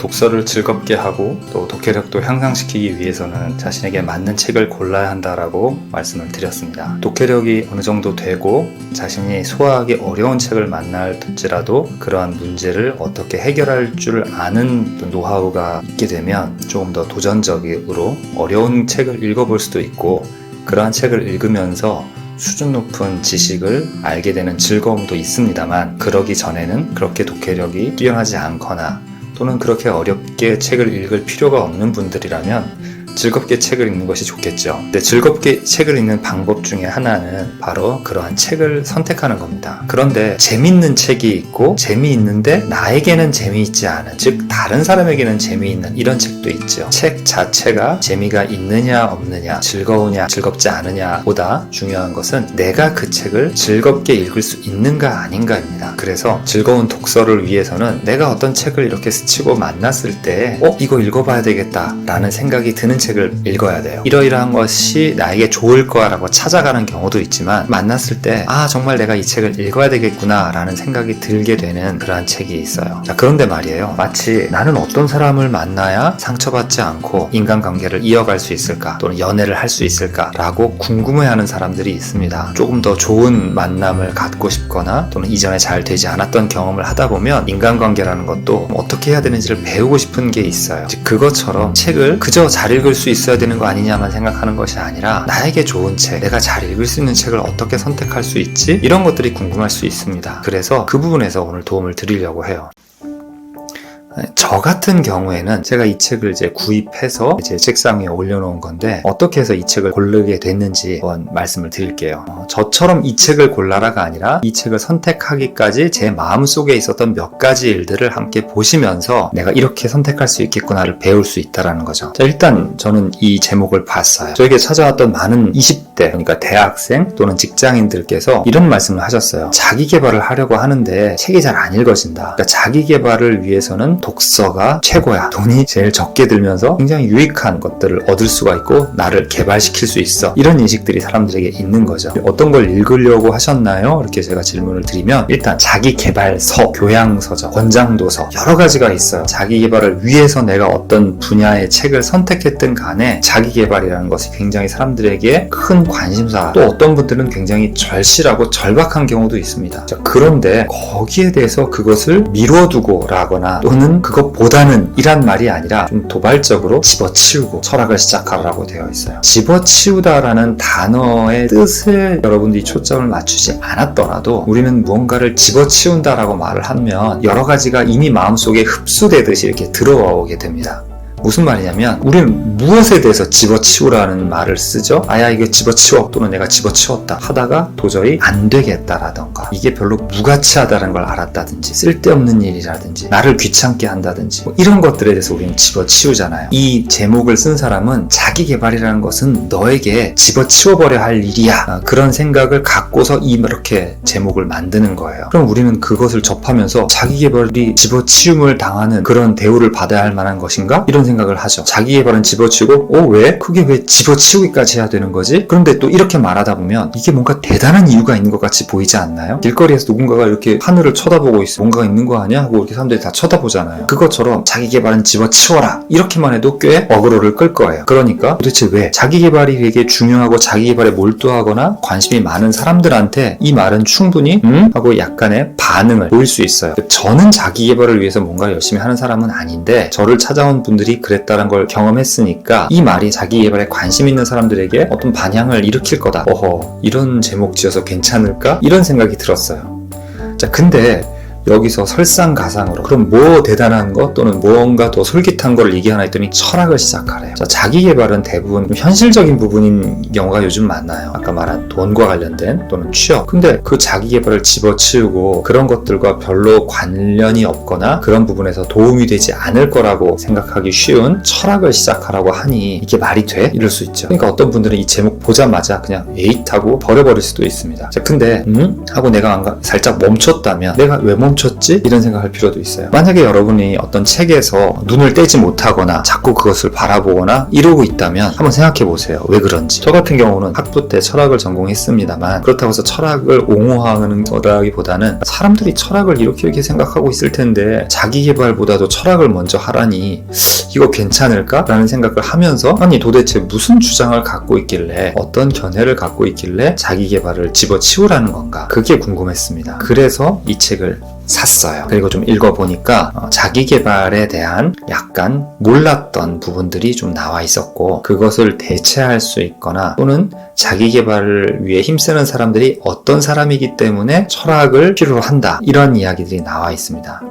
독서를 즐겁게 하고 또 독해력도 향상시키기 위해서는 자신에게 맞는 책을 골라야 한다라고 말씀을 드렸습니다. 독해력이 어느 정도 되고 자신이 소화하기 어려운 책을 만날지라도 그러한 문제를 어떻게 해결할 줄 아는 노하우가 있게 되면 조금 더 도전적으로 어려운 책을 읽어볼 수도 있고, 그러한 책을 읽으면서 수준 높은 지식을 알게 되는 즐거움도 있습니다만, 그러기 전에는 그렇게 독해력이 뛰어나지 않거나 또는 그렇게 어렵게 책을 읽을 필요가 없는 분들이라면 즐겁게 책을 읽는 것이 좋겠죠. 근데 즐겁게 책을 읽는 방법 중에 하나는 바로 그러한 책을 선택하는 겁니다. 그런데 재미있는 책이 있고 재미있는데 나에게는 재미있지 않은, 즉 다른 사람에게는 재미있는 이런 책도 있죠. 책 자체가 재미가 있느냐 없느냐, 즐거우냐 즐겁지 않으냐 보다 중요한 것은 내가 그 책을 즐겁게 읽을 수 있는가 아닌가입니다. 그래서 즐거운 독서를 위해서는 내가 어떤 책을 이렇게 스치고 만났을 때 이거 읽어봐야 되겠다 라는 생각이 드는 책을 읽어야 돼요. 이러이러한 것이 나에게 좋을 거라고 찾아가는 경우도 있지만, 만났을 때 정말 내가 이 책을 읽어야 되겠구나 라는 생각이 들게 되는 그러한 책이 있어요. 자, 그런데 말이에요, 마치 나는 어떤 사람을 만나야 상처받지 않고 인간관계를 이어갈 수 있을까, 또는 연애를 할 수 있을까 라고 궁금해하는 사람들이 있습니다. 조금 더 좋은 만남을 갖고 싶거나 또는 이전에 잘 되지 않았던 경험을 하다 보면 인간관계라는 것도 어떻게 해야 되는지를 배우고 싶은 게 있어요. 즉 그것처럼 책을 그저 잘 읽을 수 있어야 되는 거 아니냐만 생각하는 것이 아니라, 나에게 좋은 책, 내가 잘 읽을 수 있는 책을 어떻게 선택할 수 있지? 이런 것들이 궁금할 수 있습니다. 그래서 그 부분에서 오늘 도움을 드리려고 해요. 저 같은 경우에는 제가 이 책을 이제 구입해서 제 책상 위에 올려놓은 건데, 어떻게 해서 이 책을 고르게 됐는지 한번 말씀을 드릴게요. 저처럼 이 책을 골라라가 아니라 이 책을 선택하기까지 제 마음속에 있었던 몇 가지 일들을 함께 보시면서 내가 이렇게 선택할 수 있겠구나를 배울 수 있다는 거죠. 자, 일단 저는 이 제목을 봤어요. 저에게 찾아왔던 많은 20대, 그러니까 대학생 또는 직장인들께서 이런 말씀을 하셨어요. 자기 개발을 하려고 하는데 책이 잘 안 읽어진다. 그러니까 자기 개발을 위해서는 독서가 최고야. 돈이 제일 적게 들면서 굉장히 유익한 것들을 얻을 수가 있고 나를 개발시킬 수 있어. 이런 인식들이 사람들에게 있는 거죠. 어떤 걸 읽으려고 하셨나요? 이렇게 제가 질문을 드리면, 일단 자기 개발서, 교양서죠, 권장도서, 여러 가지가 있어요. 자기 개발을 위해서 내가 어떤 분야의 책을 선택했든 간에 자기 개발이라는 것이 굉장히 사람들에게 큰 관심사, 또 어떤 분들은 굉장히 절실하고 절박한 경우도 있습니다. 자, 그런데 거기에 대해서 그것을 미뤄두고 라거나 또는 그것보다는 이란 말이 아니라 좀 도발적으로 집어치우고 철학을 시작하라고 되어 있어요. 집어치우다라는 단어의 뜻을 여러분들이 초점을 맞추지 않았더라도 우리는 무언가를 집어치운다라고 말을 하면 여러 가지가 이미 마음속에 흡수되듯이 이렇게 들어오게 됩니다. 무슨 말이냐면, 우리는 무엇에 대해서 집어치우라는 말을 쓰죠? 야 이거 집어치워, 또는 내가 집어치웠다 하다가 도저히 안 되겠다라던가, 이게 별로 무가치하다는 걸 알았다든지, 쓸데없는 일이라든지, 나를 귀찮게 한다든지, 이런 것들에 대해서 우리는 집어치우잖아요. 이 제목을 쓴 사람은 자기 개발이라는 것은 너에게 집어치워버려 할 일이야, 그런 생각을 갖고서 이렇게 제목을 만드는 거예요. 그럼 우리는 그것을 접하면서 자기 개발이 집어치움을 당하는 그런 대우를 받아야 할 만한 것인가? 이런 생각을 하죠. 자기 개발은 집어치우고 왜? 그게 왜 집어치우기까지 해야 되는 거지? 그런데 또 이렇게 말하다 보면 이게 뭔가 대단한 이유가 있는 것 같이 보이지 않나요? 길거리에서 누군가가 이렇게 하늘을 쳐다보고 있어, 뭔가가 있는 거 아니야? 하고 이렇게 사람들이 다 쳐다보잖아요. 그것처럼 자기 개발은 집어치워라, 이렇게만 해도 꽤 어그로를 끌 거예요. 그러니까 도대체 왜 자기 개발이 되게 중요하고 자기 개발에 몰두하거나 관심이 많은 사람들한테 이 말은 충분히 하고 약간의 반응을 보일 수 있어요. 저는 자기 개발을 위해서 뭔가 열심히 하는 사람은 아닌데, 저를 찾아온 분들이 그랬다는 걸 경험했으니까 이 말이 자기 개발에 관심 있는 사람들에게 어떤 반향을 일으킬 거다. 이런 제목 지어서 괜찮을까? 이런 생각이 들었어요. 자, 근데 여기서 설상가상으로 그럼 뭐 대단한 것 또는 무언가 더 솔깃한 걸 얘기하나 했더니 철학을 시작하래요. 자, 자기 개발은 대부분 현실적인 부분인 경우가 요즘 많아요. 아까 말한 돈과 관련된 또는 취업. 근데 그 자기 개발을 집어치우고 그런 것들과 별로 관련이 없거나 그런 부분에서 도움이 되지 않을 거라고 생각하기 쉬운 철학을 시작하라고 하니 이게 말이 돼? 이럴 수 있죠. 그러니까 어떤 분들은 이 제목 보자마자 그냥 에잇 하고 버려버릴 수도 있습니다. 자, 근데 하고 내가 살짝 멈췄다면 내가 왜 멈췄지? 이런 생각할 필요도 있어요. 만약에 여러분이 어떤 책에서 눈을 떼지 못하거나 자꾸 그것을 바라보거나 이러고 있다면 한번 생각해 보세요. 왜 그런지. 저 같은 경우는 학부 때 철학을 전공했습니다만 그렇다고 해서 철학을 옹호하는 거라기보다는 사람들이 철학을 이렇게 생각하고 있을 텐데 자기계발보다도 철학을 먼저 하라니 이거 괜찮을까? 라는 생각을 하면서 아니 도대체 무슨 주장을 갖고 있길래 어떤 견해를 갖고 있길래 자기계발을 집어치우라는 건가? 그게 궁금했습니다. 그래서 이 책을 샀어요. 그리고 좀 읽어보니까 자기계발에 대한 약간 몰랐던 부분들이 좀 나와 있었고 그것을 대체할 수 있거나 또는 자기계발을 위해 힘쓰는 사람들이 어떤 사람이기 때문에 철학을 필요로 한다 이런 이야기들이 나와 있습니다.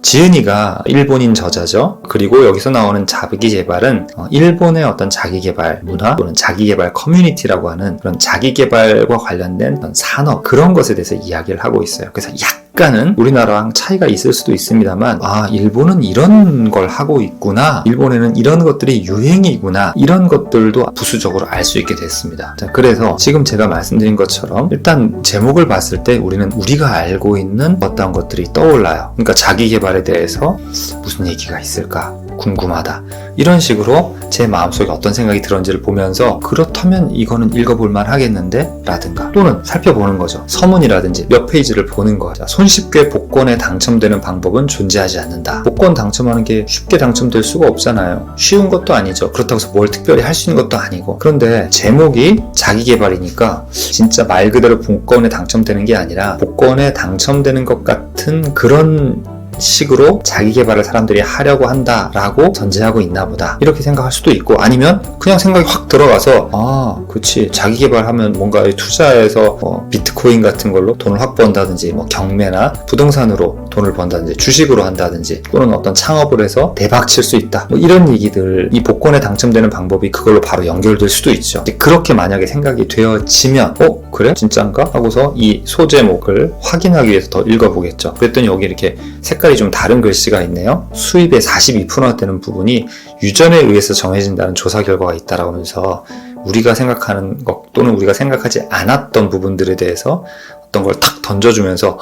지은이가 일본인 저자죠. 그리고 여기서 나오는 자기계발은 일본의 어떤 자기계발 문화 또는 자기계발 커뮤니티라고 하는 그런 자기계발과 관련된 산업 그런 것에 대해서 이야기를 하고 있어요. 그래서 약간은 우리나라랑 차이가 있을 수도 있습니다만 일본은 이런 걸 하고 있구나, 일본에는 이런 것들이 유행이구나 이런 것들도 부수적으로 알 수 있게 됐습니다. 자, 그래서 지금 제가 말씀드린 것처럼 일단 제목을 봤을 때 우리는 우리가 알고 있는 어떤 것들이 떠올라요. 그러니까 자기계발에 대해서 무슨 얘기가 있을까 궁금하다 이런 식으로 제 마음속에 어떤 생각이 들었는지를 보면서 그렇다면 이거는 읽어볼만 하겠는데? 라든가 또는 살펴보는 거죠. 서문이라든지 몇 페이지를 보는 거죠. 손쉽게 복권에 당첨되는 방법은 존재하지 않는다. 복권 당첨하는 게 쉽게 당첨될 수가 없잖아요. 쉬운 것도 아니죠. 그렇다고 해서 뭘 특별히 할 수 있는 것도 아니고 그런데 제목이 자기계발이니까 진짜 말 그대로 복권에 당첨되는 게 아니라 복권에 당첨되는 것 같은 그런 식으로 자기계발을 사람들이 하려고 한다라고 전제하고 있나 보다 이렇게 생각할 수도 있고 아니면 그냥 생각이 확 들어가서 그치 자기계발하면 뭔가 투자해서 비트코인 같은 걸로 돈을 확 번다든지 경매나 부동산으로 돈을 번다든지 주식으로 한다든지 또는 어떤 창업을 해서 대박 칠 수 있다 이런 얘기들 이 복권에 당첨되는 방법이 그걸로 바로 연결될 수도 있죠. 그렇게 만약에 생각이 되어지면 그래? 진짠가? 하고서 이 소제목을 확인하기 위해서 더 읽어보겠죠. 그랬더니 여기 이렇게 색깔이 좀 다른 글씨가 있네요. 수입의 42%나 되는 부분이 유전에 의해서 정해진다는 조사 결과가 있다라고 하면서 우리가 생각하는 것 또는 우리가 생각하지 않았던 부분들에 대해서 어떤 걸 탁 던져주면서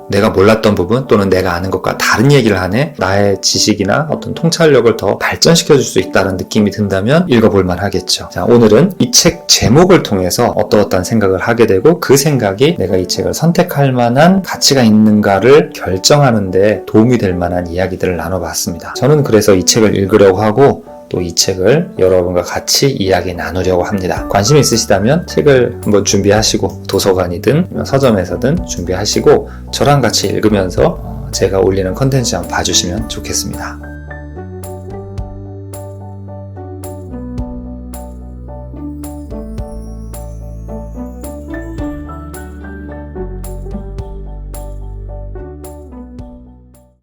내가 몰랐던 부분 또는 내가 아는 것과 다른 얘기를 하네. 나의 지식이나 어떤 통찰력을 더 발전시켜줄 수 있다는 느낌이 든다면 읽어볼만 하겠죠. 자, 오늘은 이 책 제목을 통해서 어떠한 생각을 하게 되고 그 생각이 내가 이 책을 선택할 만한 가치가 있는가를 결정하는데 도움이 될 만한 이야기들을 나눠봤습니다. 저는 그래서 이 책을 읽으려고 하고 또 이 책을 여러분과 같이 이야기 나누려고 합니다. 관심 있으시다면 책을 한번 준비하시고 도서관이든 서점에서든 준비하시고 저랑 같이 읽으면서 제가 올리는 컨텐츠 한번 봐주시면 좋겠습니다.